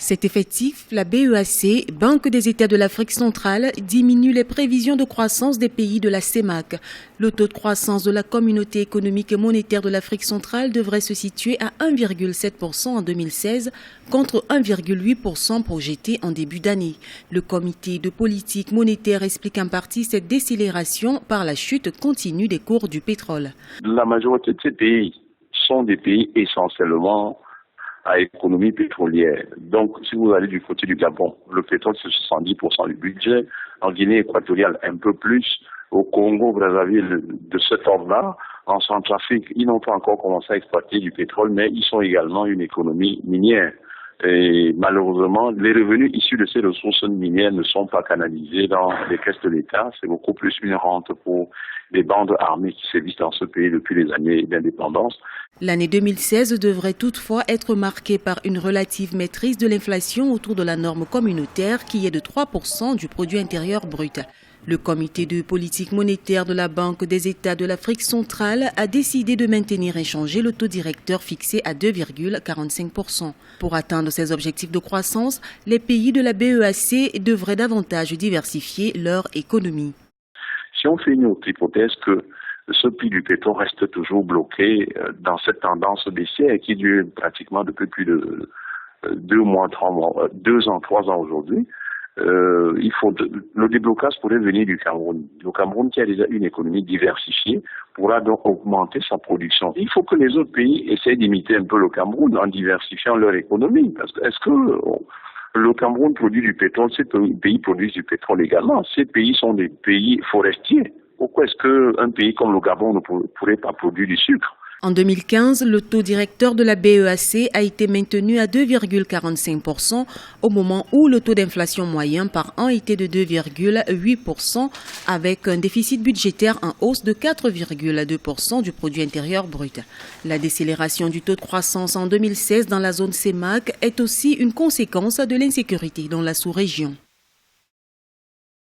Cet effectif, la BEAC, Banque des États de l'Afrique centrale, diminue les prévisions de croissance des pays de la CEMAC. Le taux de croissance de la Communauté économique et monétaire de l'Afrique centrale devrait se situer à 1,7% en 2016 contre 1,8% projeté en début d'année. Le comité de politique monétaire explique en partie cette décélération par la chute continue des cours du pétrole. La majorité de ces pays sont des pays essentiellement à économie pétrolière. Donc, si vous allez du côté du Gabon, le pétrole, c'est 70% du budget. En Guinée équatoriale, un peu plus. Au Congo, Brazzaville, de cet ordre-là. En Centrafrique, ils n'ont pas encore commencé à exploiter du pétrole, mais ils sont également une économie minière. Et malheureusement, les revenus issus de ces ressources minières ne sont pas canalisés dans les caisses de l'État. C'est beaucoup plus une rente pour les bandes armées qui sévissent dans ce pays depuis les années d'indépendance. L'année 2016 devrait toutefois être marquée par une relative maîtrise de l'inflation autour de la norme communautaire qui est de 3% du produit intérieur brut. Le comité de politique monétaire de la Banque des États de l'Afrique centrale a décidé de maintenir inchangé le taux directeur fixé à 2,45%. Pour atteindre ces objectifs de croissance, les pays de la BEAC devraient davantage diversifier leur économie. Si on fait une autre hypothèse que ce prix du pétrole reste toujours bloqué dans cette tendance baissière qui dure pratiquement depuis plus de 2 mois, 3 mois, 2 ans, 3 ans aujourd'hui, le déblocage pourrait venir du Cameroun. Le Cameroun, qui a déjà une économie diversifiée, pourra donc augmenter sa production. Il faut que les autres pays essayent d'imiter un peu le Cameroun en diversifiant leur économie. Parce que est-ce que le Cameroun produit du pétrole, ces pays produisent du pétrole également. Ces pays sont des pays forestiers. Pourquoi est-ce qu'un pays comme le Gabon ne pourrait pas produire du sucre ? En 2015, le taux directeur de la BEAC a été maintenu à 2,45% au moment où le taux d'inflation moyen par an était de 2,8% avec un déficit budgétaire en hausse de 4,2% du produit intérieur brut. La décélération du taux de croissance en 2016 dans la zone CEMAC est aussi une conséquence de l'insécurité dans la sous-région.